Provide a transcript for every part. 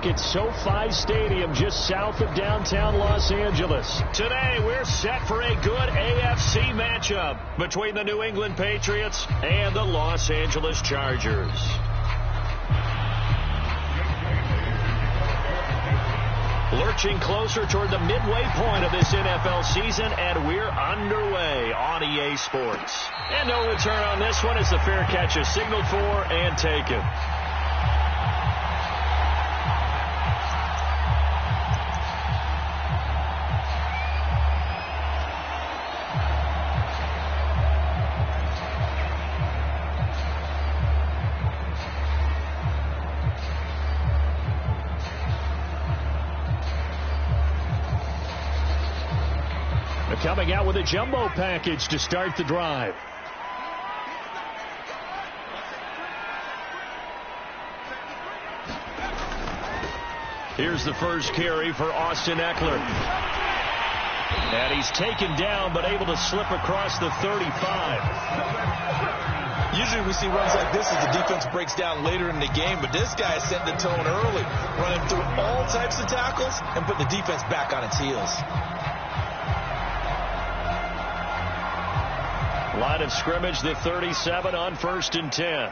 at SoFi Stadium just south of downtown Los Angeles. Today, we're set for a good AFC matchup between the New England Patriots and the Los Angeles Chargers. Lurching closer toward the midway point of this NFL season, and we're underway on EA Sports. And no return on this one as the fair catch is signaled for and taken. Coming out with a jumbo package to start the drive. Here's the first carry for Austin Eckler. And he's taken down but able to slip across the 35. Usually we see runs like this as the defense breaks down later in the game, but this guy is setting the tone early, running through all types of tackles and putting the defense back on its heels. Line of scrimmage, the 37 on 1st and 10.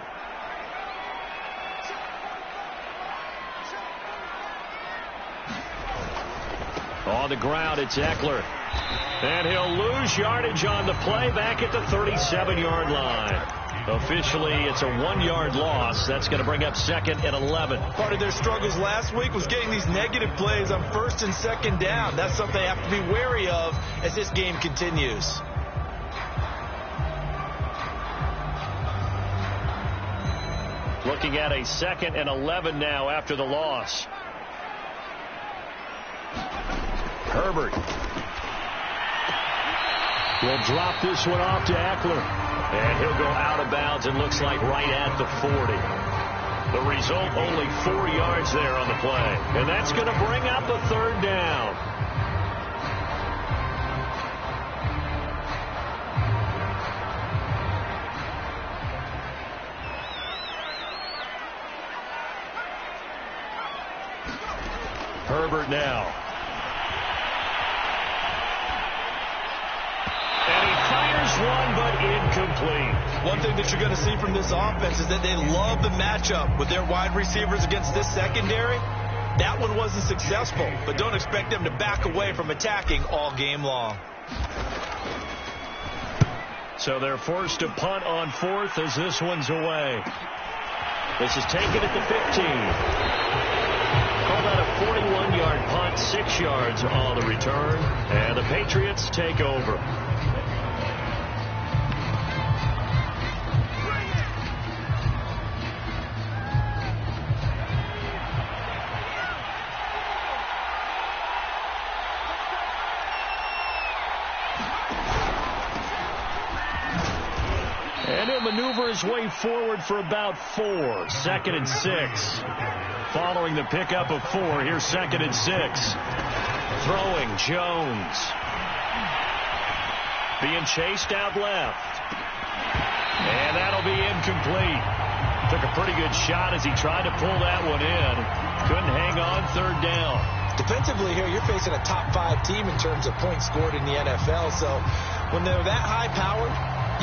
On the ground, it's Eckler. And he'll lose yardage on the play back at the 37-yard line. Officially, it's a 1-yard loss. That's going to bring up 2nd and 11. Part of their struggles last week was getting these negative plays on 1st and 2nd down. That's something they have to be wary of as this game continues. Looking at a 2nd and 11 now after the loss. Herbert will drop this one off to Eckler. And he'll go out of bounds, and looks like right at the 40. The result, only 4 yards there on the play. And that's going to bring up a 3rd down. Herbert now. And he fires one, but incomplete. One thing that you're going to see from this offense is that they love the matchup with their wide receivers against this secondary. That one wasn't successful, but don't expect them to back away from attacking all game long. So they're forced to punt on 4th as this one's away. This is taken at the 15. Call that a 41-yard punt, 6 yards on the return, and the Patriots take over. And he'll maneuver his way forward for about 4. 2nd and 6. Following the pickup of 4, here's 2nd and 6. Throwing, Jones. Being chased out left. And that'll be incomplete. Took a pretty good shot as he tried to pull that one in. Couldn't hang on, 3rd down. Defensively here, you're facing a top 5 team in terms of points scored in the NFL. So when they're that high-powered,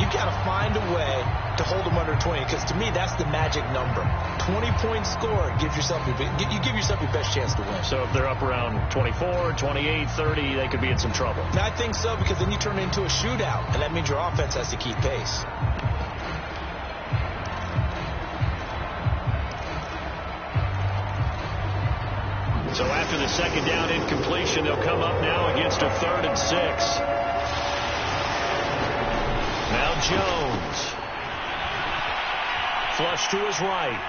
you got to find a way to hold them under 20, because to me, that's the magic number. 20 points scored gives yourself you give yourself your best chance to win. So if they're up around 24, 28, 30, they could be in some trouble. Now, I think so, because then you turn it into a shootout, and that means your offense has to keep pace. So after the 2nd down incompletion, they'll come up now against a 3rd and 6. Now Jones. Flush to his right.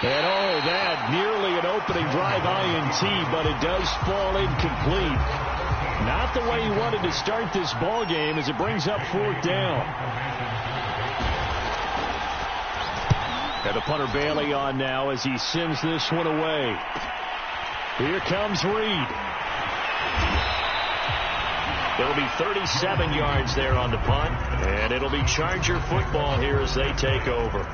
And oh, that nearly an opening drive INT, but it does fall incomplete. Not the way he wanted to start this ball game as it brings up 4th down. And the punter Bailey on now as he sends this one away. Here comes Reed. It'll be 37 yards there on the punt, and it'll be Charger football here as they take over.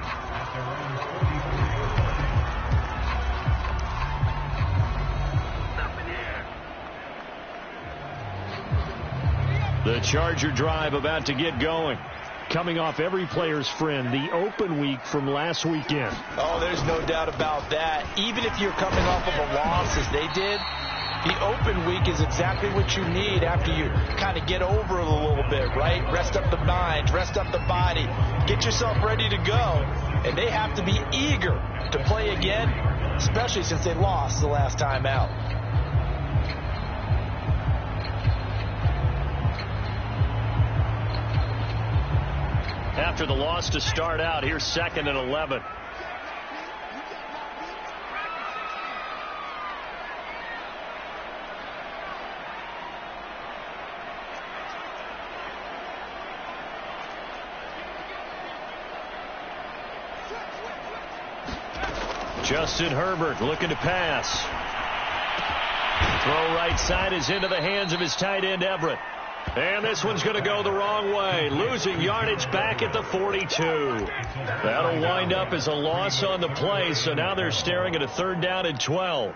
The Charger drive about to get going. Coming off every player's friend, the open week from last weekend. Oh, there's no doubt about that. Even if you're coming off of a loss as they did, the open week is exactly what you need after you kind of get over it a little bit, right? Rest up the mind, rest up the body, get yourself ready to go. And they have to be eager to play again, especially since they lost the last time out. After the loss to start out, here's 2nd and 11. Justin Herbert looking to pass. Throw right side is into the hands of his tight end Everett. And this one's going to go the wrong way. Losing yardage back at the 42. That'll wind up as a loss on the play, so now they're staring at a 3rd down and 12.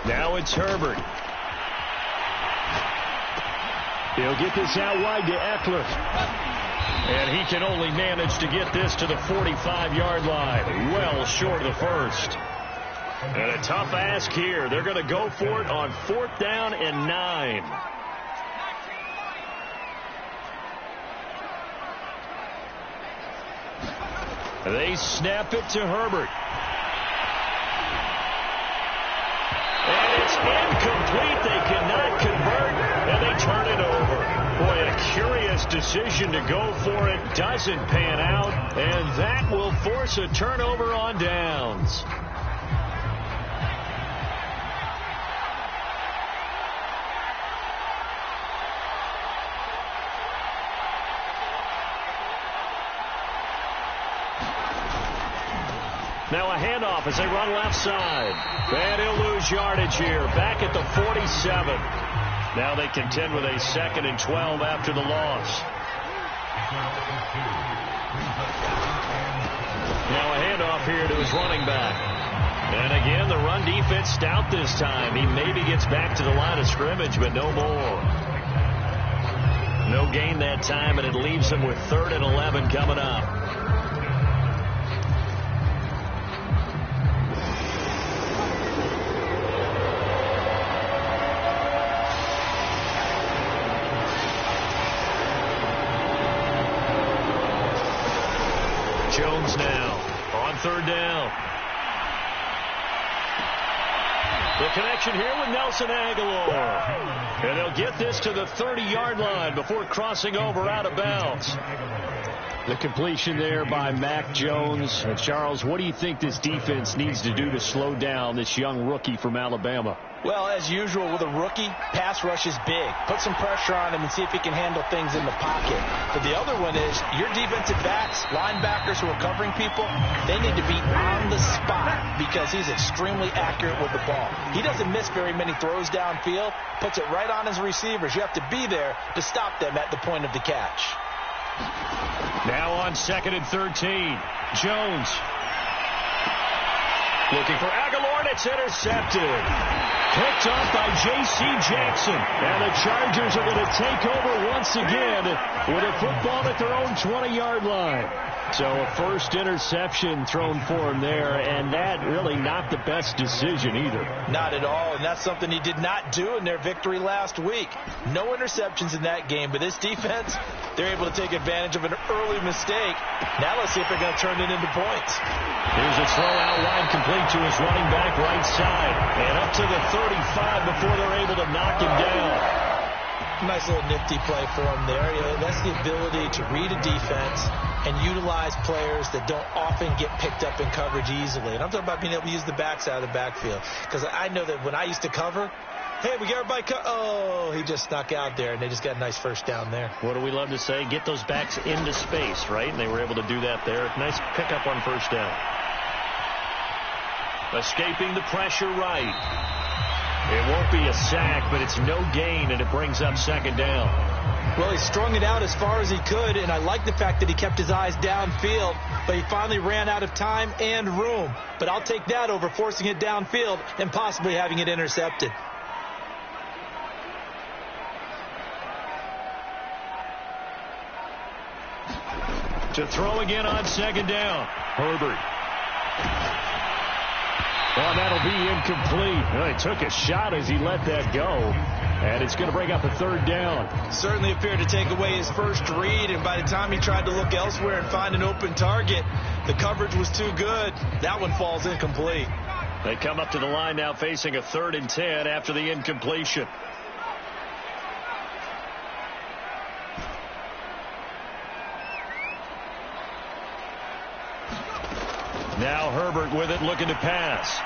Now it's Herbert. He'll get this out wide to Eckler. And he can only manage to get this to the 45-yard line. Well short of the first. And a tough ask here. They're going to go for it on 4th down and 9. They snap it to Herbert. And it's incomplete. They cannot convert, and they turn it over. Boy, a curious decision to go for it. Doesn't pan out, and that will force a turnover on downs. Now a handoff as they run left side. And he'll lose yardage here. Back at the 47. Now they contend with a 2nd and 12 after the loss. Now a handoff here to his running back. And again, the run defense stout this time. He maybe gets back to the line of scrimmage, but no more. No gain that time, and it leaves him with 3rd and 11 coming up. Jones now on 3rd down. The connection here with Nelson Aguilar. And they'll get this to the 30-yard line before crossing over out of bounds. The completion there by Mac Jones. And Charles, what do you think this defense needs to do to slow down this young rookie from Alabama? Well, as usual with a rookie, pass rush is big. Put some pressure on him and see if he can handle things in the pocket. But the other one is your defensive backs, linebackers who are covering people, they need to be on the spot because he's extremely accurate with the ball. He doesn't miss very many throws downfield, puts it right on his receivers. You have to be there to stop them at the point of the catch. Now on 2nd and 13. Jones looking for Aguilar, and it's intercepted. Picked off by J.C. Jackson. And the Chargers are going to take over once again with a football at their own 20-yard line. So a first interception thrown for him there, and that really not the best decision either. Not at all, and that's something he did not do in their victory last week. No interceptions in that game, but this defense, they're able to take advantage of an early mistake. Now let's see if they're going to turn it into points. Here's a throw out wide complete to his running back right side. And up to the 35 before they're able to knock him down. Nice little nifty play for him there. That's the ability to read a defense and utilize players that don't often get picked up in coverage easily. And I'm talking about being able to use the backside of the backfield. Because I know that when I used to cover, Hey, we got everybody oh, he just snuck out there, and they just got a nice first down there. What do we love to say? Get those backs into space, right? And they were able to do that there. Nice pickup on first down. Escaping the pressure right. It won't be a sack, but it's no gain, and it brings up second down. Well, he strung it out as far as he could, and I like the fact that he kept his eyes downfield, but he finally ran out of time and room. But I'll take that over forcing it downfield and possibly having it intercepted. To throw again on second down. Herbert. Well, that'll be incomplete. Well, he took a shot as he let that go. And it's going to bring up a third down. Certainly appeared to take away his first read, and by the time he tried to look elsewhere and find an open target, the coverage was too good. That one falls incomplete. They come up to the line now facing a 3rd and 10 after the incompletion. Now Herbert with it, looking to pass.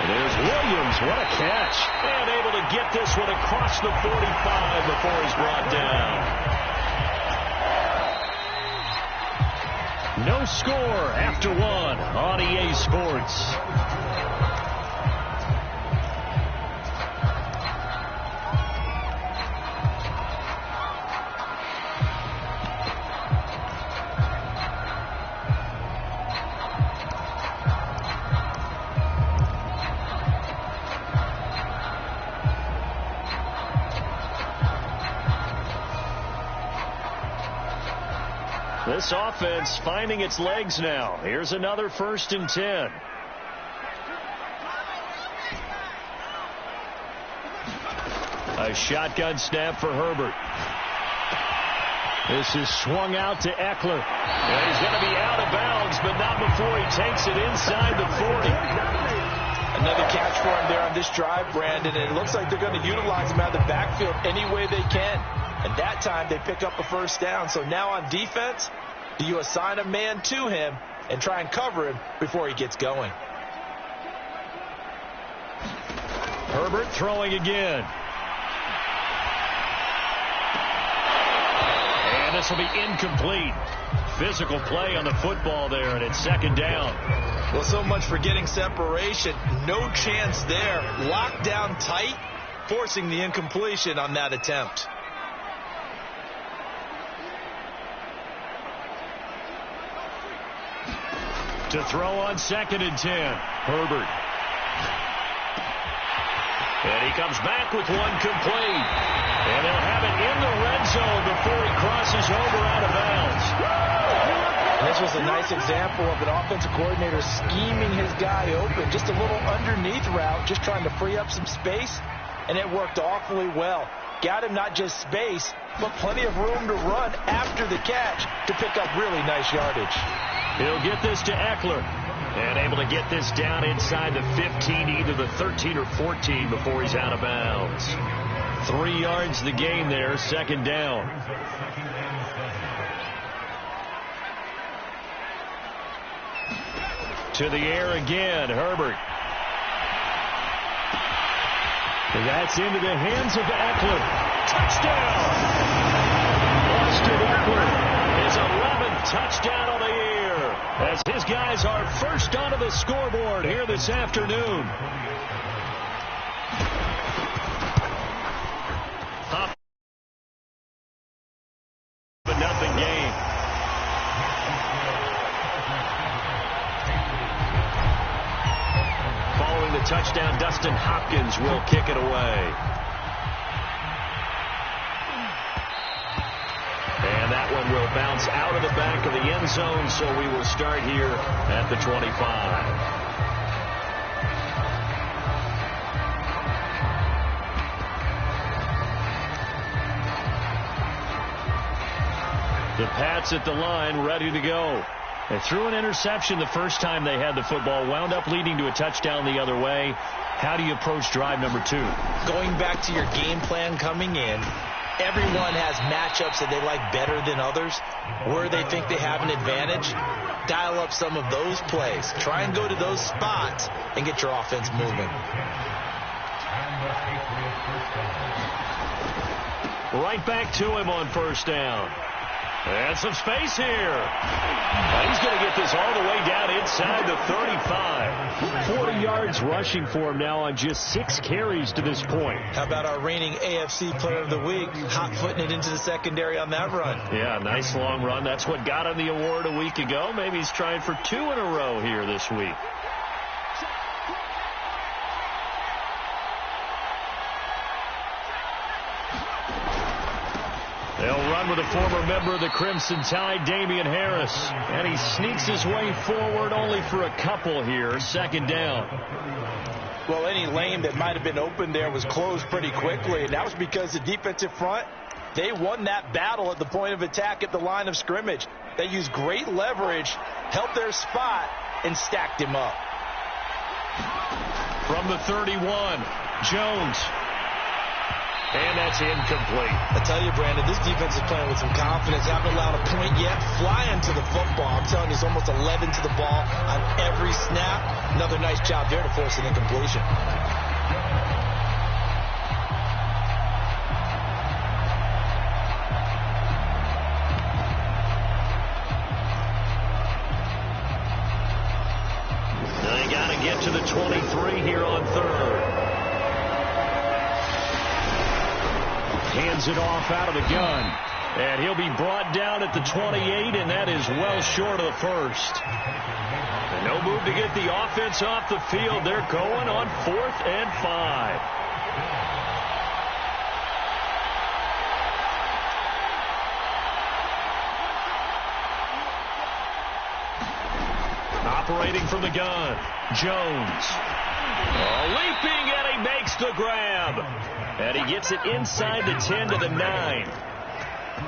And there's Williams. What a catch. And able to get this one across the 45 before he's brought down. No score after 1 on EA Sports. This offense finding its legs now. Here's another 1st and 10. A shotgun snap for Herbert. This is swung out to Eckler. And he's going to be out of bounds, but not before he takes it inside the 40. Another catch for him there on this drive, Brandon, and it looks like they're going to utilize him out of the backfield any way they can. And that time they pick up a first down. So now on defense, do you assign a man to him and try and cover him before he gets going? Herbert throwing again. And this will be incomplete. Physical play on the football there, and it's second down. Well, so much for getting separation. No chance there. Locked down tight, forcing the incompletion on that attempt. To throw on 2nd and 10. Herbert. And he comes back with one complete. And they'll have it in the red zone before he crosses over out of bounds. And this was a nice example of an offensive coordinator scheming his guy open. Just a little underneath route, just trying to free up some space. And it worked awfully well. Got him not just space, but plenty of room to run after the catch to pick up really nice yardage. He'll get this to Eckler. And able to get this down inside the 15, either the 13 or 14 before he's out of bounds. 3 yards the gain there, second down. To the air again, Herbert. That's into the hands of Eckler. Touchdown! Austin Eckler, his 11th touchdown on the year, as his guys are first onto the scoreboard here this afternoon. But nothing gained. Following the touchdown, Dustin Hopkins will kick it away. And that one will bounce out of the back of the end zone, so we will start here at the 25. The Pats at the line, ready to go. They threw an interception the first time they had the football, wound up leading to a touchdown the other way. How do you approach drive number 2? Going back to your game plan coming in, everyone has matchups that they like better than others, where they think they have an advantage. Dial up some of those plays. Try and go to those spots and get your offense moving. Right back to him on first down. And some space here. And he's going to get this all the way down inside the 35. 40 yards rushing for him now on just 6 carries to this point. How about our reigning AFC Player of the Week, hot-footing it into the secondary on that run? Yeah, nice long run. That's what got him the award a week ago. Maybe he's trying for 2 in a row here this week. They'll run with a former member of the Crimson Tide, Damian Harris. And he sneaks his way forward only for a couple here. Second down. Well, any lane that might have been open there was closed pretty quickly. And that was because the defensive front, they won that battle at the point of attack at the line of scrimmage. They used great leverage, held their spot, and stacked him up. From the 31, Jones. And that's incomplete. I tell you, Brandon, this defense is playing with some confidence. Haven't allowed a point yet. Flying to the football. I'm telling you, it's almost 11 to the ball on every snap. Another nice job there to force an incompletion. They got to get to the 23 here on third. Hands it off out of the gun. And he'll be brought down at the 28, and that is well short of the first. And no move to get the offense off the field. They're going on 4th and 5. Operating from the gun, Jones. Leaping, and he makes the grab. And he gets it inside the 10 to the 9.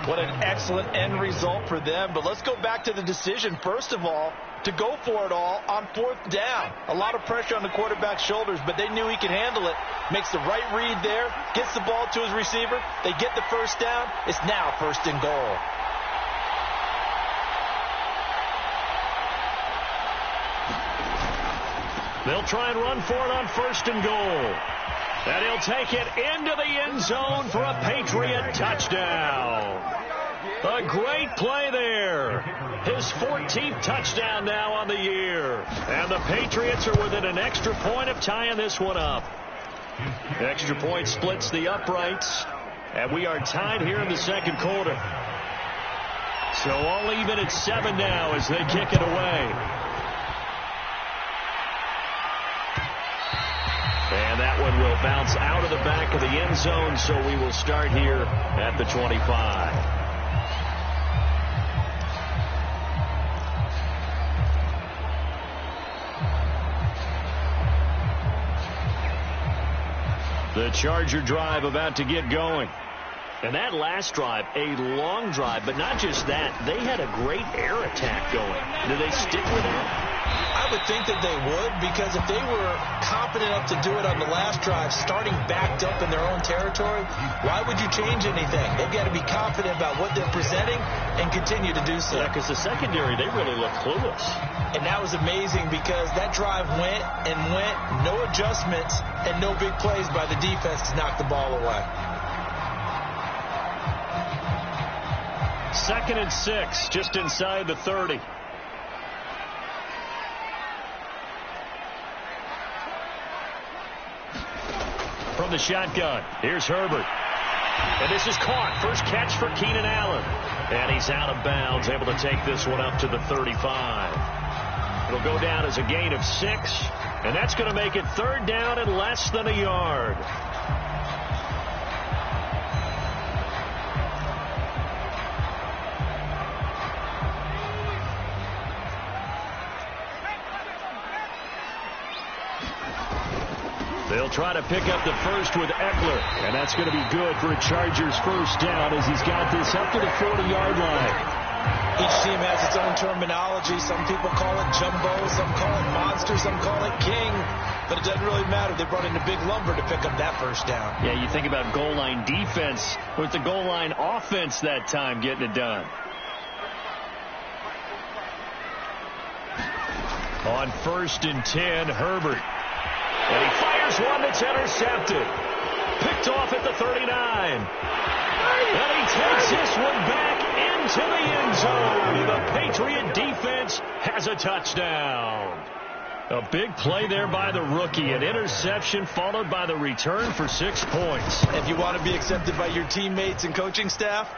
What an excellent end result for them. But let's go back to the decision, first of all, to go for it all on 4th down. A lot of pressure on the quarterback's shoulders, but they knew he could handle it. Makes the right read there, gets the ball to his receiver. They get the first down. It's now 1st and goal. They'll try and run for it on 1st and goal. And he'll take it into the end zone for a Patriot touchdown. A great play there. His 14th touchdown now on the year. And the Patriots are within an extra point of tying this one up. The extra point splits the uprights. And we are tied here in the second quarter. So all even at 7 now as they kick it away. And that one will bounce out of the back of the end zone, so we will start here at the 25. The Charger drive about to get going. And that last drive, a long drive, but not just that. They had a great air attack going. Do they stick with that? I would think that they would, because if they were confident enough to do it on the last drive, starting backed up in their own territory, why would you change anything? They've got to be confident about what they're presenting and continue to do so. Yeah, because the secondary, they really look clueless. And that was amazing because that drive went and went, no adjustments, and no big plays by the defense to knock the ball away. 2nd and 6, just inside the 30. From the shotgun, here's Herbert. And this is caught. First catch for Keenan Allen. And he's out of bounds, able to take this one up to the 35. It'll go down as a gain of 6. And that's going to make it 3rd down and less than a yard. They'll try to pick up the first with Eckler, and that's going to be good for a Chargers first down as he's got this up to the 40-yard line. Each team has its own terminology. Some people call it jumbo, some call it monster, some call it king. But it doesn't really matter. They brought in a big lumber to pick up that first down. Yeah, you think about goal line defense with the goal line offense that time getting it done. On 1st and 10, Herbert. And he fires one that's intercepted. Picked off at the 39. And he takes this one back into the end zone. The Patriot defense has a touchdown. A big play there by the rookie. An interception followed by the return for 6 points. If you want to be accepted by your teammates and coaching staff,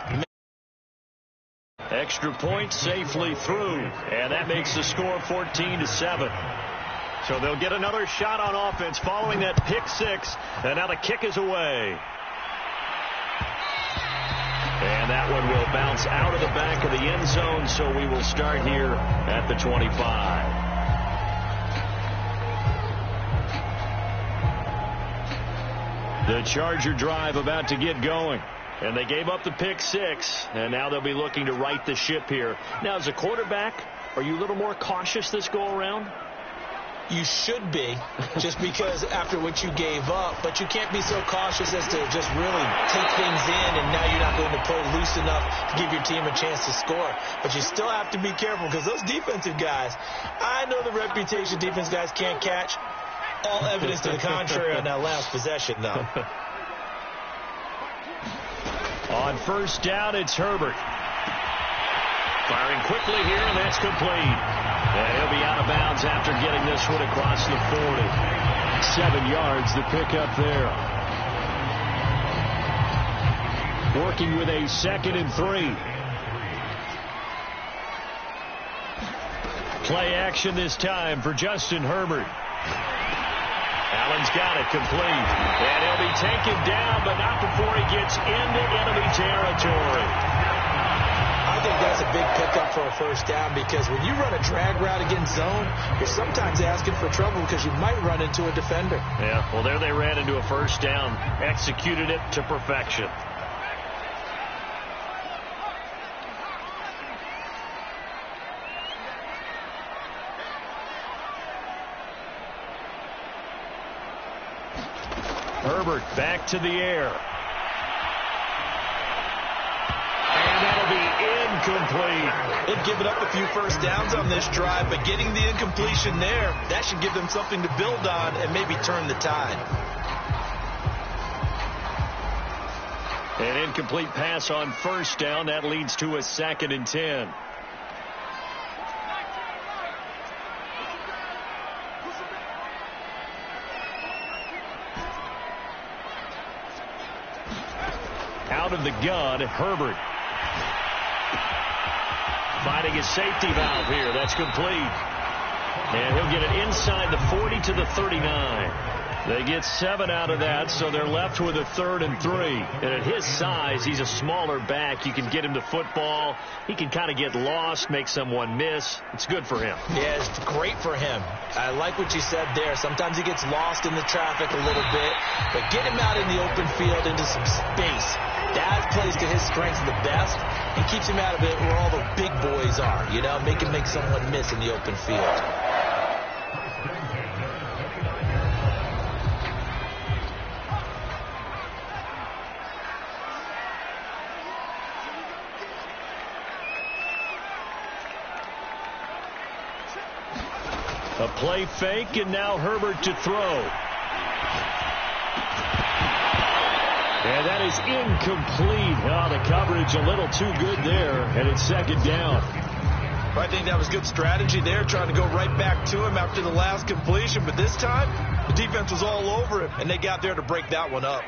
extra point safely through. And that makes the score 14-7. So they'll get another shot on offense following that pick six. And now the kick is away. And that one will bounce out of the back of the end zone. So we will start here at the 25. The Charger drive about to get going. And they gave up the pick six. And now they'll be looking to right the ship here. Now, as a quarterback, are you a little more cautious this go around? You should be, just because after what you gave up, but you can't be so cautious as to just really take things in, and now you're not going to play loose enough to give your team a chance to score. But you still have to be careful, because those defensive guys, I know the reputation defense guys can't catch. All evidence to the contrary on that last possession, though. On first down, it's Herbert. Firing quickly here, and that's complete. And he'll be out of bounds after getting this one across the 40. 7 yards, the pickup there. Working with a 2nd and 3. Play action this time for Justin Herbert. Allen's got it complete. And he'll be taken down, but not before he gets into enemy territory. I think that's a big pickup for a first down, because when you run a drag route against zone, you're sometimes asking for trouble because you might run into a defender. Yeah, well, there they ran into a first down, executed it to perfection. Herbert back to the air. Incomplete. They've given up a few first downs on this drive, but getting the incompletion there, that should give them something to build on and maybe turn the tide. An incomplete pass on first down. That leads to a 2nd and 10. Out of the gun, Herbert. Finding his safety valve here. That's complete. And he'll get it inside the 40 to the 39. They get 7 out of that, so they're left with a 3rd and 3. And at his size, he's a smaller back. You can get him to football. He can kind of get lost, make someone miss. It's good for him. Yeah, it's great for him. I like what you said there. Sometimes he gets lost in the traffic a little bit, but get him out in the open field into some space. That plays to his strengths the best and keeps him out of it where all the big boys are, you know, make someone miss in the open field. A play fake, and now Herbert to throw. And that is incomplete. Oh, the coverage a little too good there, and it's 2nd down. I think that was good strategy there, trying to go right back to him after the last completion. But this time, the defense was all over him, and they got there to break that one up.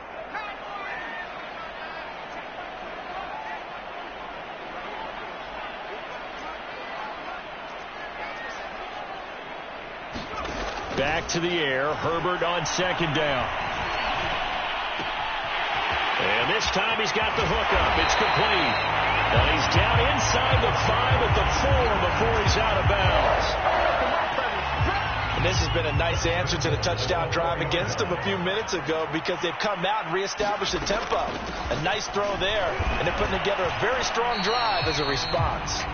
Back to the air. Herbert on 2nd down. And this time he's got the hookup. It's complete. And he's down inside the 5 at the 4 before he's out of bounds. And this has been a nice answer to the touchdown drive against them a few minutes ago, because they've come out and reestablished the tempo. A nice throw there, and they're putting together a very strong drive as a response.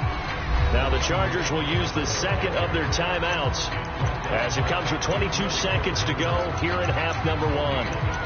Now the Chargers will use the 2nd of their timeouts, as it comes with 22 seconds to go here in half number 1.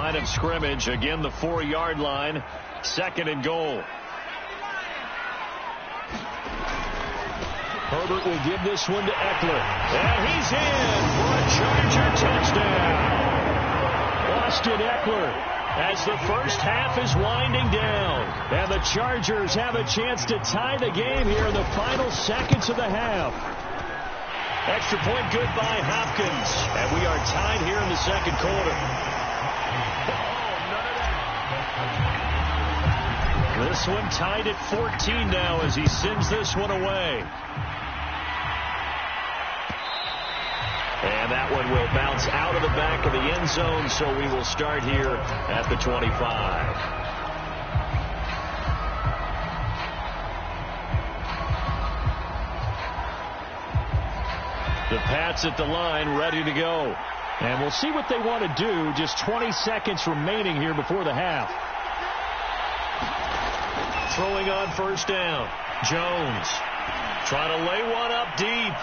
line of scrimmage. Again, the 4-yard line. 2nd and goal. Herbert will give this one to Eckler. And he's in for a Charger touchdown. Austin Eckler, as the first half is winding down. And the Chargers have a chance to tie the game here in the final seconds of the half. Extra point good by Hopkins. And we are tied here in the 2nd quarter. This one tied at 14 now as he sends this one away. And that one will bounce out of the back of the end zone, so we will start here at the 25. The Pats at the line, ready to go. And we'll see what they want to do. Just 20 seconds remaining here before the half. Throwing on 1st down. Jones trying to lay one up deep.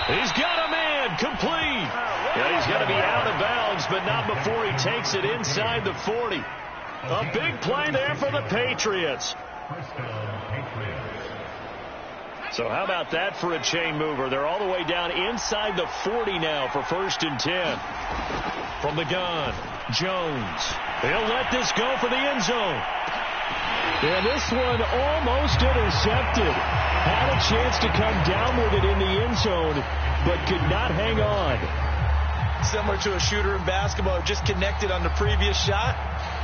He's got a man. Complete. Yeah, he's going to be out of bounds, but not before he takes it inside the 40. A big play there for the Patriots. So how about that for a chain mover? They're all the way down inside the 40 now for 1st and 10. From the gun, Jones. He'll let this go for the end zone. And this one almost intercepted. Had a chance to come down with it in the end zone, but could not hang on. Similar to a shooter in basketball who just connected on the previous shot.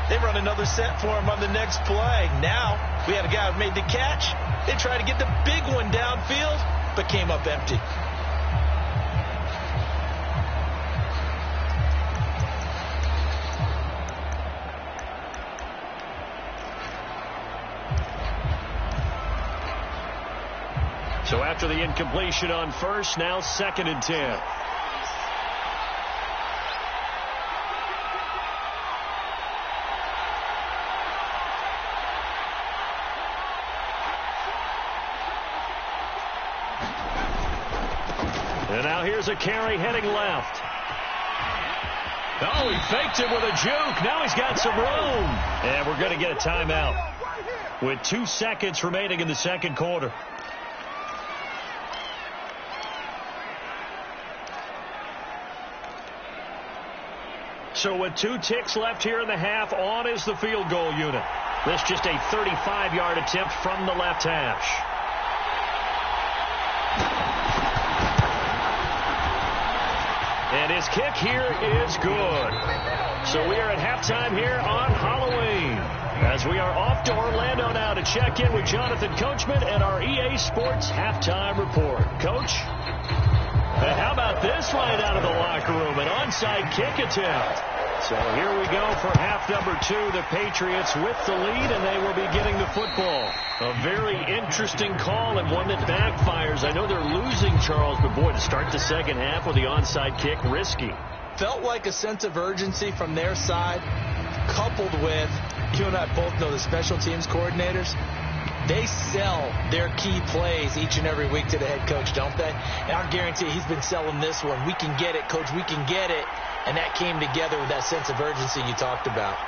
They run another set for him on the next play. Now, we had a guy who made the catch. They tried to get the big one downfield, but came up empty. So after the incompletion on 1st, now 2nd and 10. And now here's a carry heading left. Oh, he faked it with a juke. Now he's got some room. And we're going to get a timeout with 2 seconds remaining in the 2nd quarter. So with 2 ticks left here in the half, on is the field goal unit. This just a 35-yard attempt from the left hash. And his kick here is good. So we are at halftime here on Halloween, as we are off to Orlando now to check in with Jonathan Coachman and our EA Sports halftime report. Coach? How about this right out of the locker room? An onside kick attempt. So here we go for half number 2. The Patriots with the lead, and they will be getting the football. A very interesting call and one that backfires. I know they're losing, Charles, but boy, to start the 2nd half with the onside kick, risky. Felt like a sense of urgency from their side, coupled with, you and I both know the special teams coordinators. They sell their key plays each and every week to the head coach, don't they? And I guarantee he's been selling this one. We can get it, coach. We can get it. And that came together with that sense of urgency you talked about.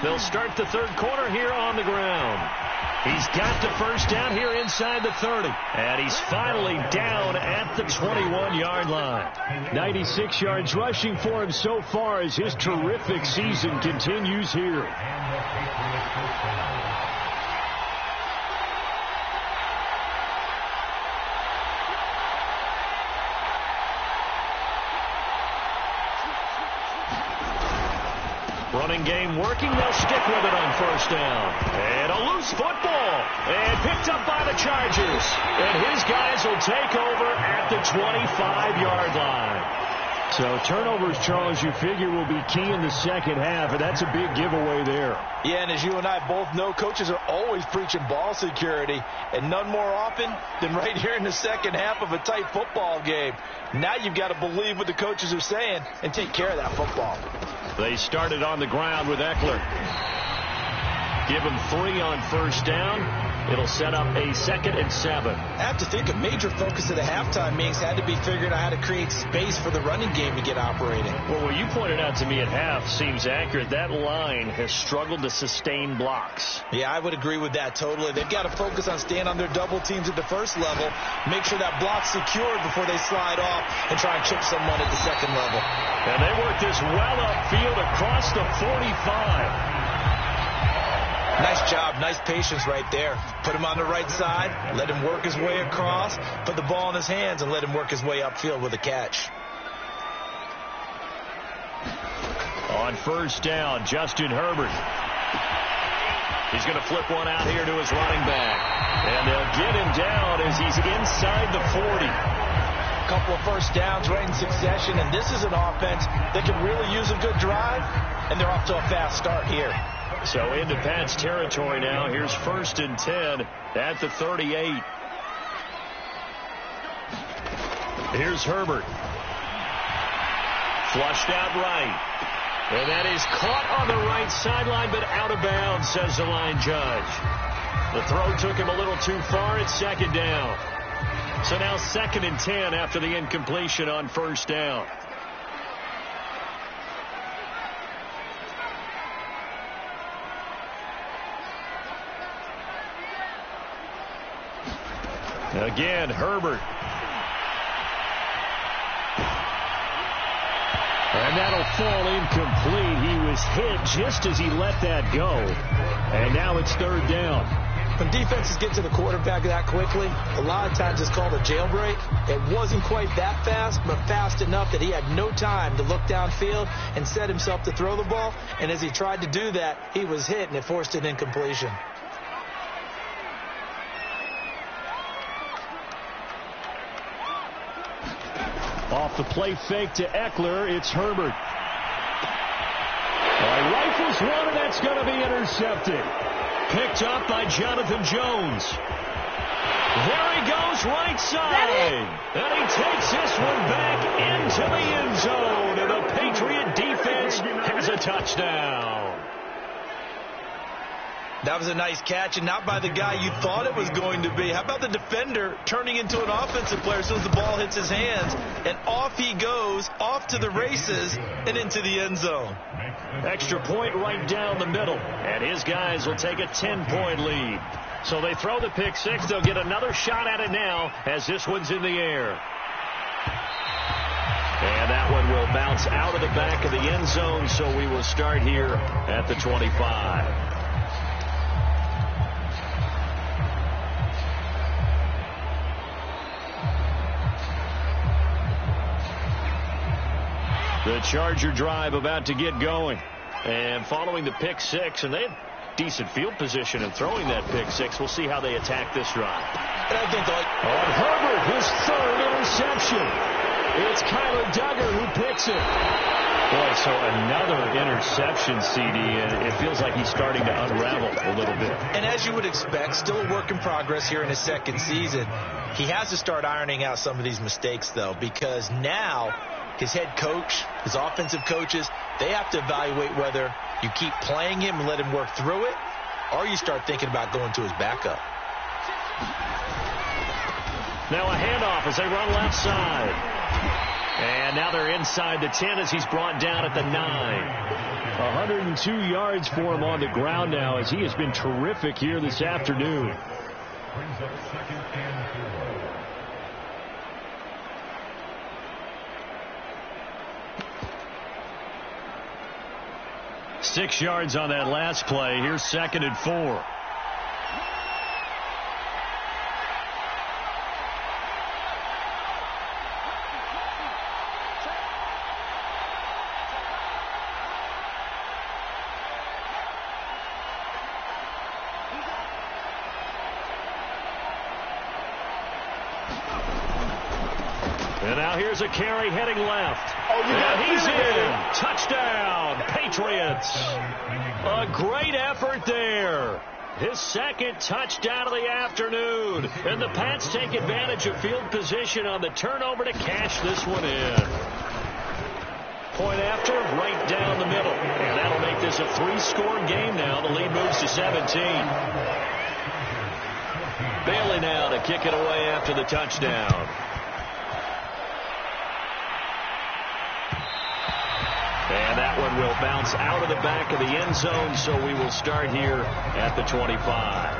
They'll start the 3rd quarter here on the ground. He's got the 1st down here inside the 30. And he's finally down at the 21-yard line. 96 yards rushing for him so far as his terrific season continues here. Running game working. They'll stick with it on 1st down. And a loose football. And picked up by the Chargers. And his guys will take over at the 25-yard line. So turnovers, Charles, you figure will be key in the 2nd half, and that's a big giveaway there. Yeah, and as you and I both know, coaches are always preaching ball security, and none more often than right here in the 2nd half of a tight football game. Now you've got to believe what the coaches are saying and take care of that football. They started on the ground with Eckler. Give him 3 on first down. It'll set up a 2nd and 7. I have to think a major focus of the halftime meetings had to be figuring out how to create space for the running game to get operating. Well, what you pointed out to me at half seems accurate. That line has struggled to sustain blocks. Yeah, I would agree with that totally. They've got to focus on staying on their double teams at the first level, make sure that block's secured before they slide off and try and chip someone at the second level. And they work this well upfield across the 45. Nice job, nice patience right there. Put him on the right side, let him work his way across, put the ball in his hands, and let him work his way upfield with a catch. On first down, Justin Herbert. He's going to flip one out here to his running back. And they'll get him down as he's inside the 40. A couple of first downs right in succession, and this is an offense that can really use a good drive, and they're off to a fast start here. So into Pat's territory now. Here's 1st and 10 at the 38. Here's Herbert. Flushed out right. And that is caught on the right sideline, but out of bounds, says the line judge. The throw took him a little too far. It's 2nd down. So now 2nd and 10 after the incompletion on first down. Again, Herbert. And that'll fall incomplete. He was hit just as he let that go. And now it's 3rd down. When defenses get to the quarterback that quickly, a lot of times it's called a jailbreak. It wasn't quite that fast, but fast enough that he had no time to look downfield and set himself to throw the ball. And as he tried to do that, he was hit, and it forced an incompletion. Off the play fake to Eckler, it's Herbert. Rifles one, and that's going to be intercepted. Picked up by Jonathan Jones. There he goes, right side. And he takes this one back into the end zone. And the Patriot defense has a touchdown. That was a nice catch, and not by the guy you thought it was going to be. How about the defender turning into an offensive player as soon as the ball hits his hands, and off he goes, off to the races, and into the end zone. Extra point right down the middle, and his guys will take a 10-point lead. So they throw the pick six. They'll get another shot at it now as this one's in the air. And that one will bounce out of the back of the end zone, so we will start here at the 25. The Charger drive about to get going. And following the pick six, and they had decent field position in throwing that pick six. We'll see how they attack this drive. And I think on Herbert, his 3rd interception. It's Kyler Duggar who picks it. Boy, so another interception, CD, and it feels like he's starting to unravel a little bit. And as you would expect, still a work in progress here in his 2nd season. He has to start ironing out some of these mistakes, though, because now his head coach, his offensive coaches, they have to evaluate whether you keep playing him and let him work through it, or you start thinking about going to his backup. Now a handoff as they run left side. And now they're inside the 10 as he's brought down at the 9. 102 yards for him on the ground now as he has been terrific here this afternoon. Brings up 2nd and 4. Six yards on that last play. Here's 2nd and 4. And now here's a carry heading left. And he's in. Touchdown, Patriots. A great effort there. His 2nd touchdown of the afternoon. And the Pats take advantage of field position on the turnover to cash this one in. point after, right down the middle. And that'll make this a 3-score game now. The lead moves to 17. Bailey now to kick it away after the touchdown. And that one will bounce out of the back of the end zone, so we will start here at the 25.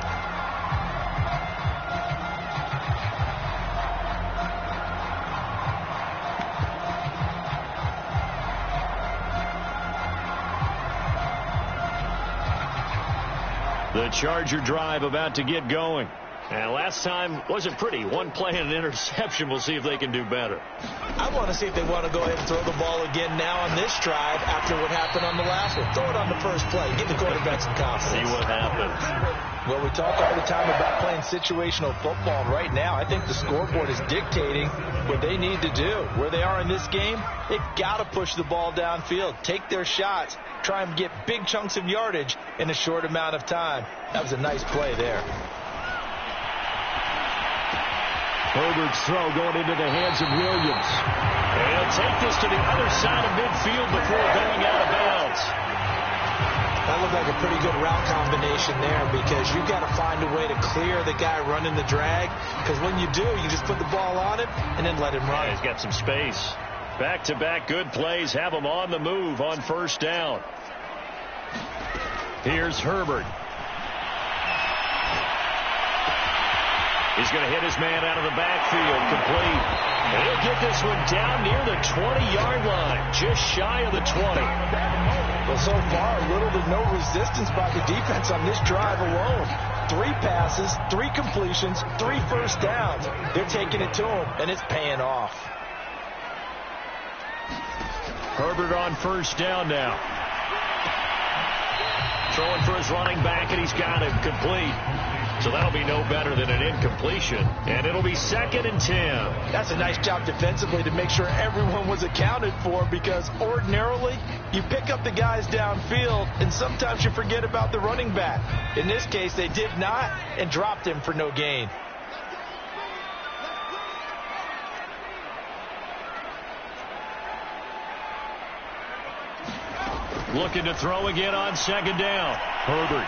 The Charger drive about to get going. And last time wasn't pretty. One play and an interception. We'll see if they can do better. I want to see if they want to go ahead and throw the ball again now on this drive after what happened on the last one. Throw it on the first play. Give the quarterback some confidence. See what happens. Well, we talk all the time about playing situational football. Right now, I think the scoreboard is dictating what they need to do. Where they are in this game, they've got to push the ball downfield, take their shots, try and get big chunks of yardage in a short amount of time. That was a nice play there. Herbert's throw going into the hands of Williams. And he'll take this to the other side of midfield before going out of bounds. That looked like a pretty good route combination there because you've got to find a way to clear the guy running the drag. Because when you do, you just put the ball on him and then let him run. Yeah, he's got some space. Back-to-back good plays have him on the move on first down. Here's Herbert. He's going to hit his man out of the backfield, complete. And he'll get this one down near the 20-yard line, just shy of the 20. Well, so far, little to no resistance by the defense on this drive alone. 3 passes, 3 completions, 3 first downs. They're taking it to him, and it's paying off. Herbert on first down now. Throwing for his running back, and he's got it complete. So that'll be no better than an incompletion. And it'll be 2nd and 10. That's a nice job defensively to make sure everyone was accounted for, because ordinarily you pick up the guys downfield and sometimes you forget about the running back. In this case, they did not and dropped him for no gain. Looking to throw again on 2nd down. Herbert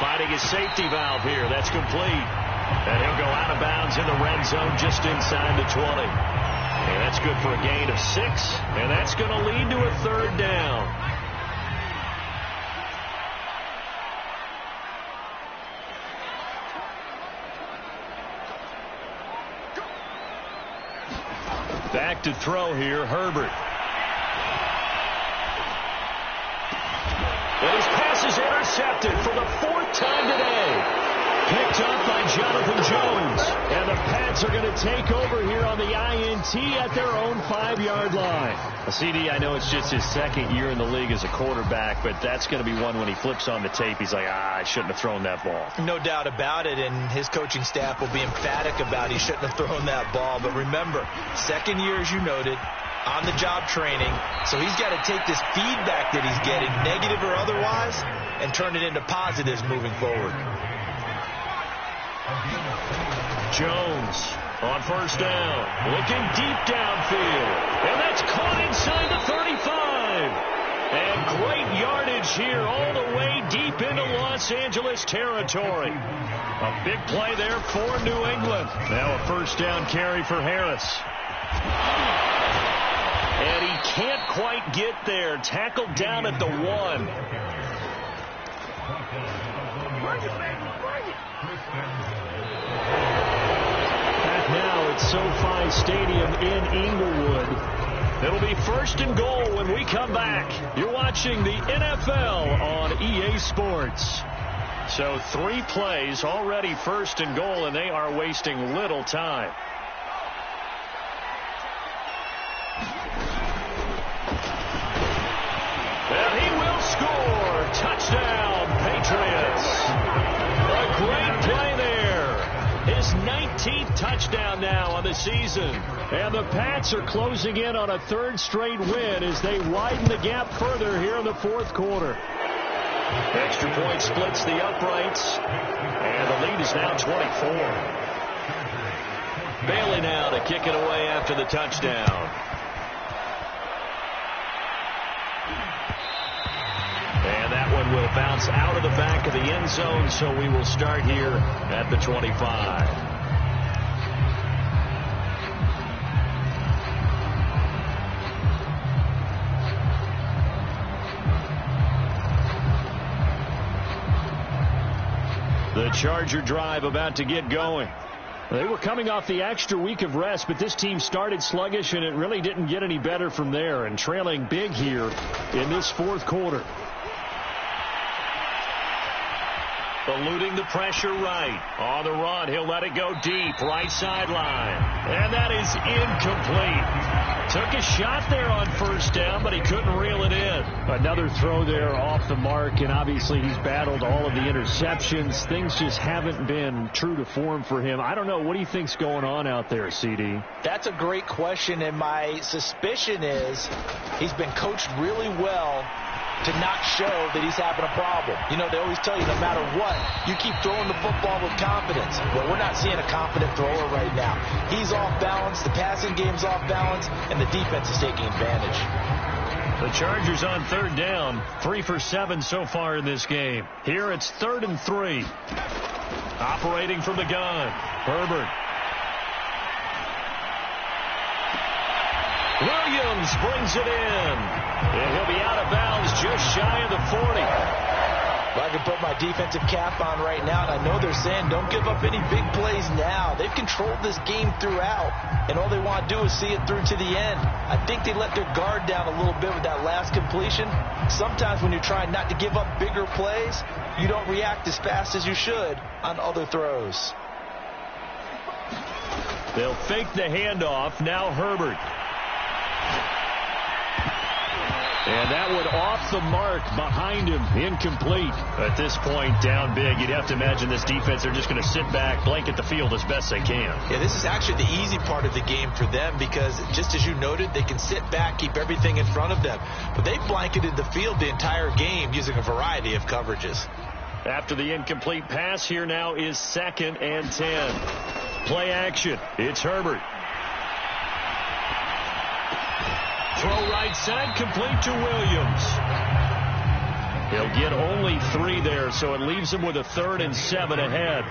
finding his safety valve here. That's complete. And he'll go out of bounds in the red zone just inside the 20. And that's good for a gain of 6. And that's going to lead to a 3rd down. Back to throw here, Herbert. And his pass is intercepted for the 4th time today. Picked up by Jonathan Jones. And the Pats are going to take over here on the INT at their own 5-yard line. CD, I know it's just his 2nd year in the league as a quarterback, but that's going to be one when he flips on the tape, he's like, I shouldn't have thrown that ball. No doubt about it, and his coaching staff will be emphatic about he shouldn't have thrown that ball. But remember, 2nd year, as you noted, on-the-job training, so he's got to take this feedback that he's getting, negative or otherwise, and turn it into positives moving forward. Jones on first down, looking deep downfield, and that's caught inside the 35. And great yardage here all the way deep into Los Angeles territory. A big play there for New England. Now a first down carry for Harris. And he can't quite get there. Tackled down at the 1. Back now at SoFi Stadium in Inglewood. It'll be 1st and goal when we come back. You're watching the NFL on EA Sports. So 3 plays already 1st and goal, and they are wasting little time. And he will score. Touchdown, Patriots. A great play there. His 19th touchdown now on the season. And the Pats are closing in on a 3rd straight win as they widen the gap further here in the 4th quarter. Extra point splits the uprights. And the lead is now 24. Bailey now to kick it away after the touchdown. will bounce out of the back of the end zone, so we will start here at the 25. The Charger drive about to get going. They were coming off the extra week of rest, but this team started sluggish, and it really didn't get any better from there, and trailing big here in this fourth quarter. Eluding the pressure right. On the run, he'll let it go deep, right sideline. And that is incomplete. Took a shot there on first down, but he couldn't reel it in. Another throw there off the mark, and obviously he's battled all of the interceptions. Things just haven't been true to form for him. I don't know. What do you think's going on out there, CD? That's a great question, and my suspicion is he's been coached really well to not show that he's having a problem. You know, they always tell you no matter what, you keep throwing the football with confidence. Well, we're not seeing a confident thrower right now. He's off balance, the passing game's off balance, and the defense is taking advantage. The Chargers on third down, 3 for 7 so far in this game. Here it's 3rd and 3. Operating from the gun, Herbert. Williams brings it in. And he'll be out of bounds just shy of the 40. Well, I can put my defensive cap on right now, and I know they're saying don't give up any big plays now. They've controlled this game throughout, and all they want to do is see it through to the end. I think they let their guard down a little bit with that last completion. Sometimes when you're trying not to give up bigger plays, you don't react as fast as you should on other throws. They'll fake the handoff. Now Herbert. And that one off the mark behind him, incomplete. At this point, down big, you'd have to imagine this defense, they're just going to sit back, blanket the field as best they can. Yeah, this is actually the easy part of the game for them because, just as you noted, they can sit back, keep everything in front of them. But they blanketed the field the entire game using a variety of coverages. After the incomplete pass, here now is 2nd and 10. Play action. It's Herbert. Throw right side, complete to Williams. He'll get only 3 there, so it leaves him with a 3rd and 7 ahead.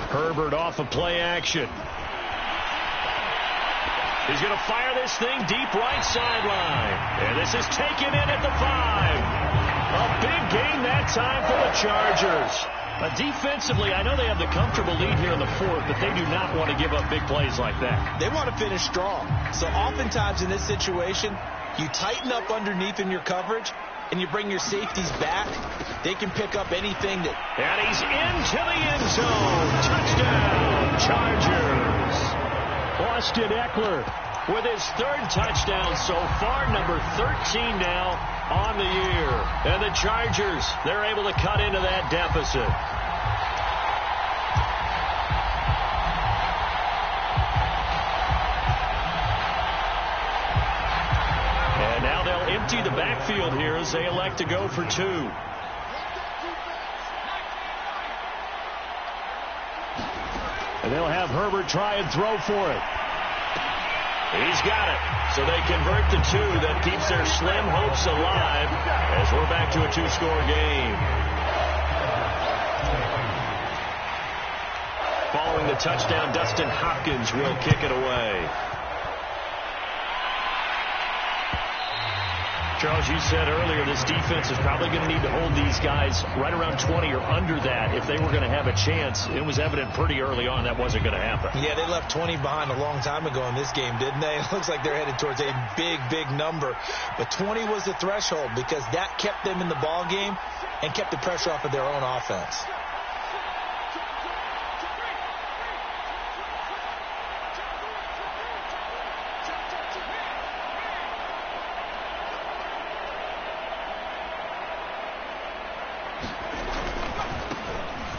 Herbert off of play action. He's going to fire this thing deep right sideline. And this is taken in at the 5. A big game that time for the Chargers. Defensively, I know they have the comfortable lead here in the 4th, but they do not want to give up big plays like that. They want to finish strong. So oftentimes in this situation, you tighten up underneath in your coverage, and you bring your safeties back. They can pick up anything that... And he's into the end zone. Touchdown, Chargers. Austin Eckler with his 3rd touchdown so far, number 13 now on the year. And the Chargers, they're able to cut into that deficit. And now they'll empty the backfield here as they elect to go for 2. And they'll have Herbert try and throw for it. He's got it. So they convert the 2. That keeps their slim hopes alive as we're back to a 2-score game. Following the touchdown, Dustin Hopkins will kick it away. Charles, you said earlier this defense is probably going to need to hold these guys right around 20 or under that if they were going to have a chance. It was evident pretty early on that wasn't going to happen. Yeah, they left 20 behind a long time ago in this game, didn't they? It looks like they're headed towards a big, big number. But 20 was the threshold because that kept them in the ball game and kept the pressure off of their own offense.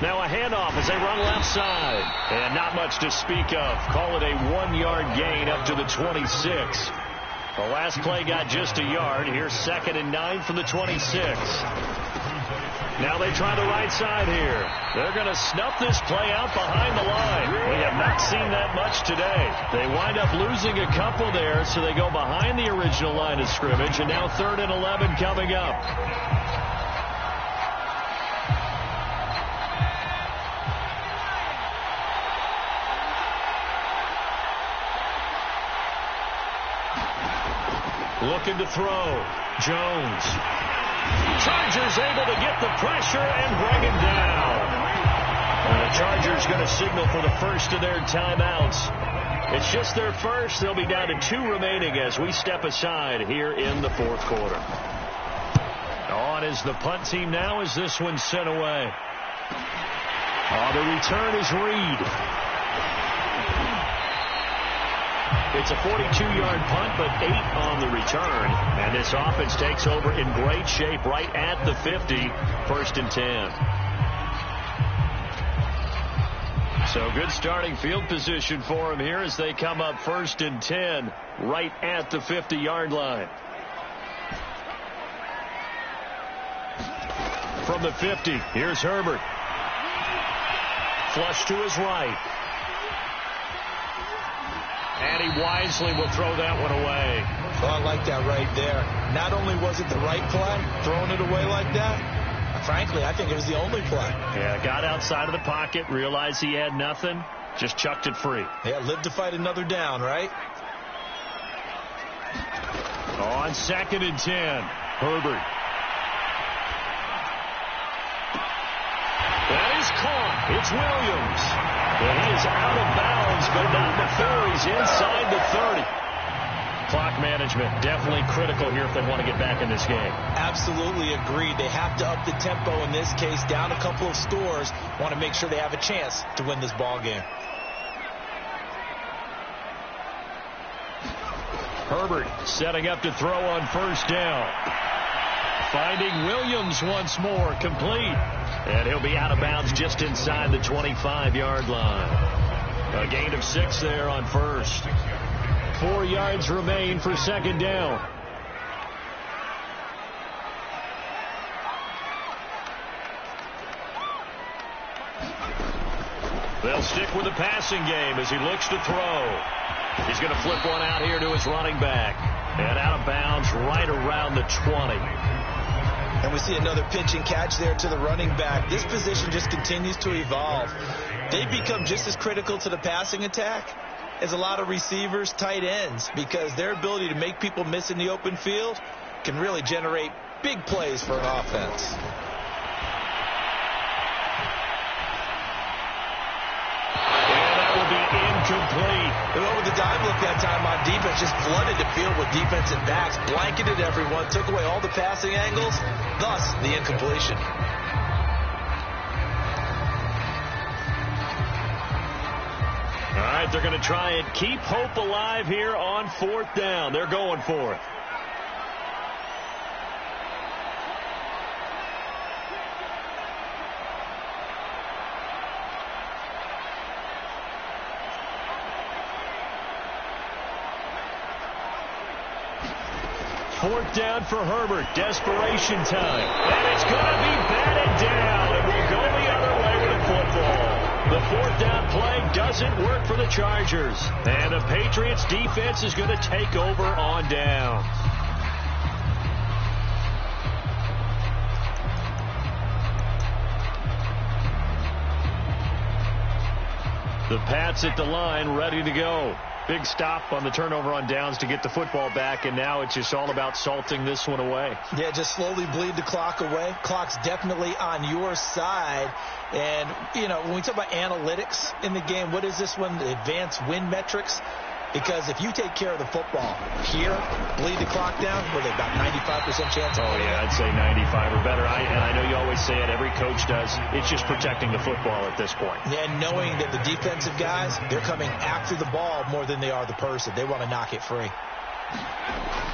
Now a handoff as they run left side. And not much to speak of. Call it a 1-yard gain up to the 26. The last play got just a yard. Here's 2nd and 9 from the 26. Now they try the right side here. They're going to snuff this play out behind the line. We have not seen that much today. They wind up losing a couple there, so they go behind the original line of scrimmage, and now 3rd and 11 coming up. Looking to throw. Jones. Chargers able to get the pressure and bring him down. And the Chargers going to signal for the first of their timeouts. It's just their first. They'll be down to 2 remaining as we step aside here in the 4th quarter. On is the punt team now as this one's sent away. The return is Reed. It's a 42-yard punt, but 8 on the return. And this offense takes over in great shape right at the 50, 1st and 10. So good starting field position for them here as they come up 1st and 10 right at the 50-yard line. From the 50, here's Herbert. Flush to his right. And he wisely will throw that one away. Oh, I like that right there. Not only was it the right play, throwing it away like that, frankly, I think it was the only play. Yeah, got outside of the pocket, realized he had nothing, just chucked it free. Yeah, lived to fight another down, right? On 2nd and 10, Herbert. That is caught. It's Williams. And he is out of bounds, but not before he's inside the 30. Clock management definitely critical here if they want to get back in this game. Absolutely agreed. They have to up the tempo in this case, down a couple of scores. Want to make sure they have a chance to win this ball game. Herbert setting up to throw on 1st down. Finding Williams once more, complete. And he'll be out of bounds just inside the 25-yard line. A gain of 6 there on 1st. 4 yards remain for 2nd down. They'll stick with the passing game as he looks to throw. He's going to flip one out here to his running back. And out of bounds right around the 20. And we see another pitch and catch there to the running back. This position just continues to evolve. They become just as critical to the passing attack as a lot of receivers, tight ends, because their ability to make people miss in the open field can really generate big plays for an offense. Incomplete. And over the dive look that time on defense, just flooded the field with defensive backs, blanketed everyone, took away all the passing angles, thus the incompletion. All right, they're going to try and keep hope alive here on 4th down. They're going for it. Fourth down for Herbert. Desperation time. And it's going to be batted down. It will go the other way with the football. The 4th down play doesn't work for the Chargers. And the Patriots defense is going to take over on down. The Pats at the line, ready to go. Big stop on the turnover on downs to get the football back, and now it's just all about salting this one away. Yeah, just slowly bleed the clock away. Clock's definitely on your side. And, you know, when we talk about analytics in the game, what is this one? The advanced win metrics? Because if you take care of the football here, bleed the clock down, with about 95% chance. Oh, yeah, I'd say 95 or better. And I know you always say it, every coach does. It's just protecting the football at this point. Yeah, knowing that the defensive guys, they're coming after the ball more than they are the person. They want to knock it free.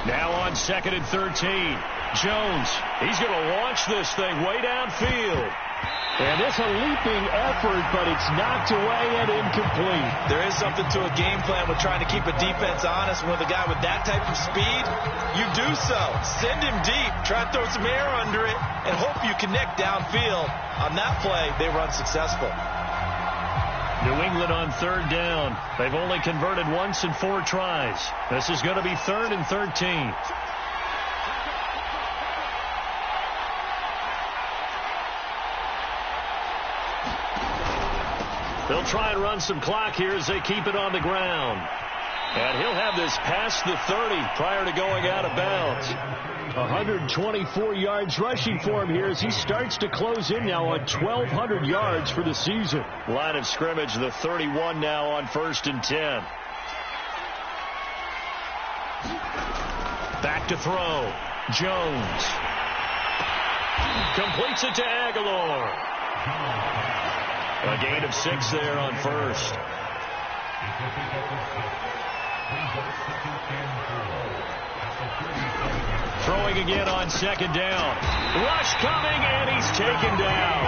Now on 2nd and 13. Jones, he's going to launch this thing way downfield. And it's a leaping effort, but it's knocked away and incomplete. There is something to a game plan with trying to keep a defense honest. With a guy with that type of speed, you do so. Send him deep. Try to throw some air under it and hope you connect downfield. On that play, they run successful. New England on 3rd down. They've only converted once in 4 tries. This is going to be 3rd and 13. They'll try and run some clock here as they keep it on the ground. And he'll have this past the 30 prior to going out of bounds. 124 yards rushing for him here as he starts to close in now on 1,200 yards for the season. Line of scrimmage, the 31 now on 1st and 10. Back to throw. Jones. Completes it to Aguilar. A gain of 6 there on 1st. Throwing again on 2nd down. Rush coming, and he's taken down.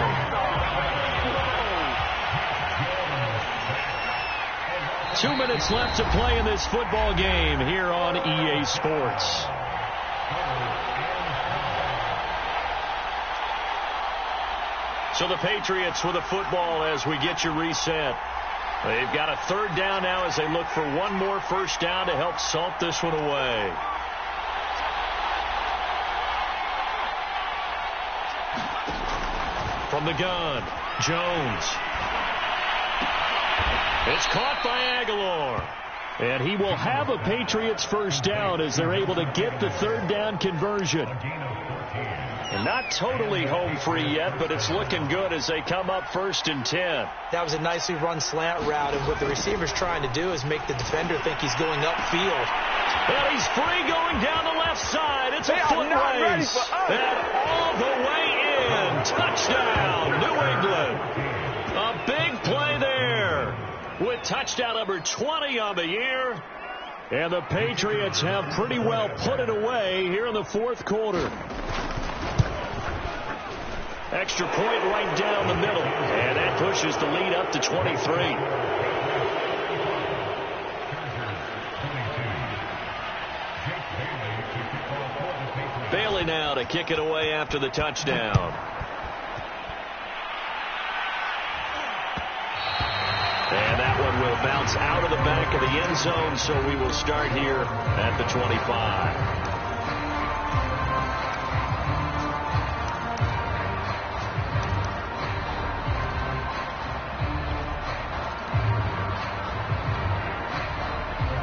Two minutes left to play in this football game here on EA Sports. So the Patriots with a football as we get you reset. They've got a 3rd down now as they look for one more 1st down to help salt this one away. From the gun, Jones. It's caught by Aguilar. And he will have a Patriots 1st down as they're able to get the 3rd down conversion. And not totally home free yet, but it's looking good as they come up 1st and 10. That was a nicely run slant route, and what the receiver's trying to do is make the defender think he's going upfield. And he's free going down the left side. It's a foot race. And all the way in. Touchdown, New England. A big play there with touchdown number 20 on the year. And the Patriots have pretty well put it away here in the 4th quarter. Extra point right down the middle. And that pushes the lead up to 23. Bailey now to kick it away after the touchdown. And that one will bounce out of the back of the end zone, so we will start here at the 25.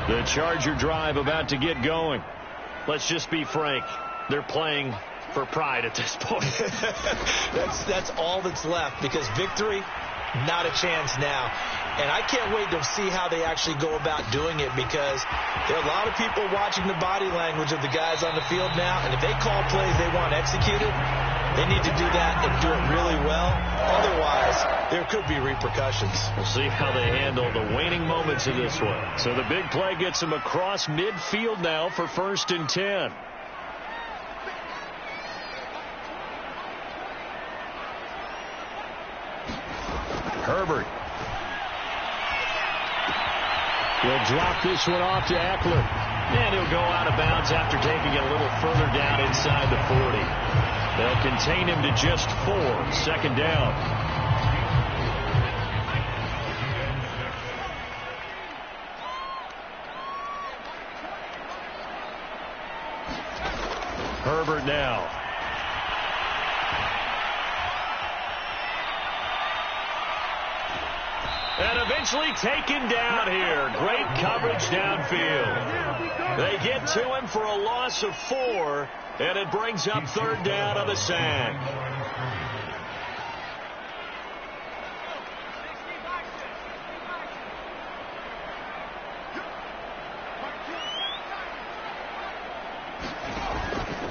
The Charger drive about to get going. Let's just be frank. They're playing for pride at this point. That's all that's left, because victory, not a chance now. And I can't wait to see how they actually go about doing it, because there are a lot of people watching the body language of the guys on the field now, and if they call plays they want executed, they need to do that and do it really well. Otherwise, there could be repercussions. We'll see how they handle the waning moments of this one. So the big play gets them across midfield now for 1st and 10. Herbert. He'll drop this one off to Eckler. And he'll go out of bounds after taking it a little further down inside the 40. They'll contain him to just 4. 2nd down. Herbert now. And eventually taken down here. Great coverage downfield. They get to him for a loss of 4, and it brings up 3rd down on the sack.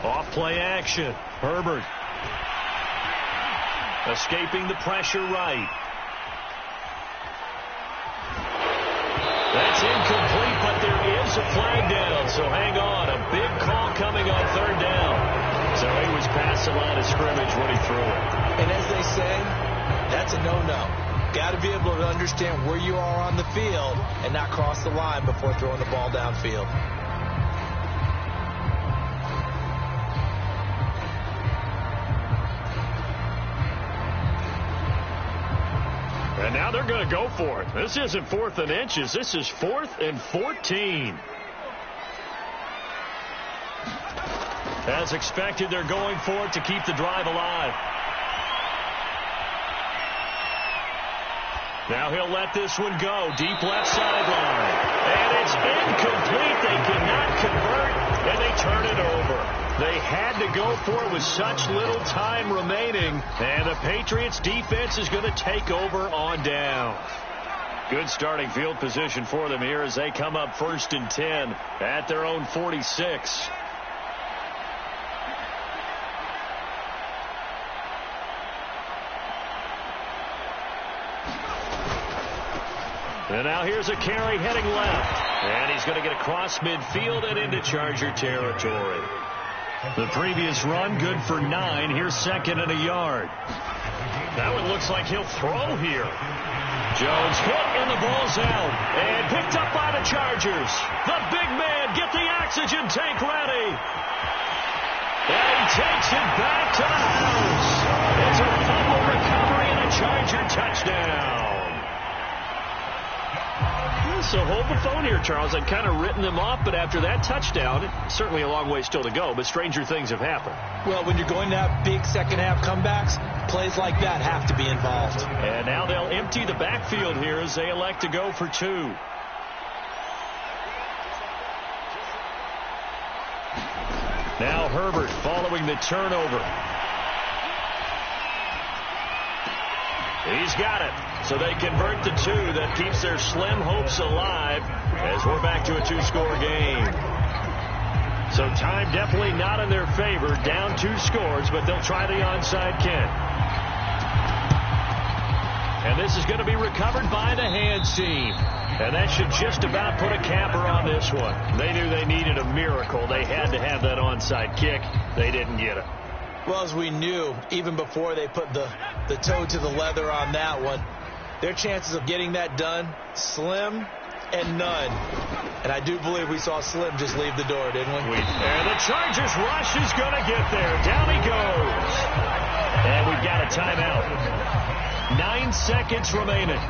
Off play action. Herbert. Escaping the pressure right. That's incomplete, but there is a flag down, so hang on. across the line of scrimmage when he threw it. And as they say, that's a no-no. Got to be able to understand where you are on the field and not cross the line before throwing the ball downfield. And now they're going to go for it. This isn't 4th and inches. This is 4th and 14. As expected, they're going for it to keep the drive alive. Now he'll let this one go. Deep left sideline. And it's incomplete. They cannot convert, and they turn it over. They had to go for it with such little time remaining, and the Patriots defense is going to take over on down. Good starting field position for them here as they come up 1st and 10 at their own 46. And now here's a carry heading left. And he's going to get across midfield and into Charger territory. The previous run, good for 9. Here's 2nd and a yard. That one looks like he'll throw here. Jones hit, and the ball's out. And picked up by the Chargers. The big man, get the oxygen tank ready. And he takes it back to the house. It's a fumble recovery and a Charger touchdown. So hold the phone here, Charles. I'd kind of written them off, but after that touchdown, certainly a long way still to go, but stranger things have happened. Well, when you're going to have big second-half comebacks, plays like that have to be involved. And now they'll empty the backfield here as they elect to go for 2. Now Herbert following the turnover. He's got it. So they convert the 2. That keeps their slim hopes alive as we're back to a 2-score game. So time definitely not in their favor. Down 2 scores, but they'll try the onside kick. And this is going to be recovered by the hands team. And that should just about put a capper on this one. They knew they needed a miracle. They had to have that onside kick. They didn't get it. Well, as we knew, even before they put the toe to the leather on that one, their chances of getting that done, slim and none. And I do believe we saw Slim just leave the door, didn't we? And the Chargers rush is going to get there. Down he goes. And we've got a timeout. 9 seconds remaining.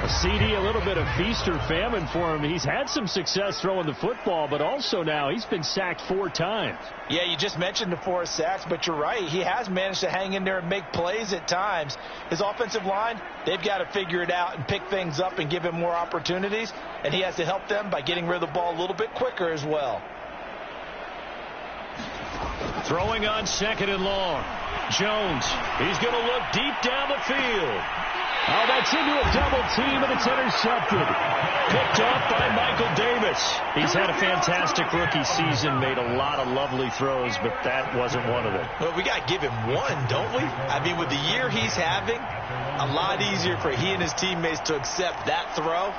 A CD, a little bit of feast or famine for him. He's had some success throwing the football, but also now he's been sacked 4 times. Yeah, you just mentioned the 4 sacks, but you're right. He has managed to hang in there and make plays at times. His offensive line, they've got to figure it out and pick things up and give him more opportunities, and he has to help them by getting rid of the ball a little bit quicker as well. Throwing on 2nd and long. Jones, he's going to look deep down the field. Oh, that's into a double team, and it's intercepted. Picked off by Michael Davis. He's had a fantastic rookie season, made a lot of lovely throws, but that wasn't one of them. Well, we got to give him one, don't we? I mean, with the year he's having, a lot easier for he and his teammates to accept that throw,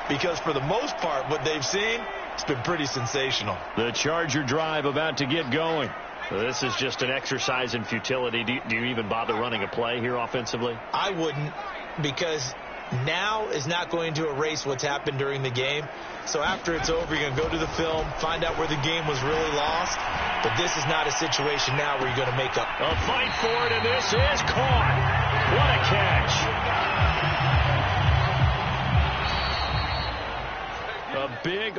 because for the most part, what they've seen, it's been pretty sensational. The Charger drive about to get going. This is just an exercise in futility. Do you even bother running a play here offensively? I wouldn't, because now is not going to erase what's happened during the game. So after it's over, you're going to go to the film, find out where the game was really lost. But this is not a situation now where you're going to make up. A fight for it, and this is caught. What a catch. A big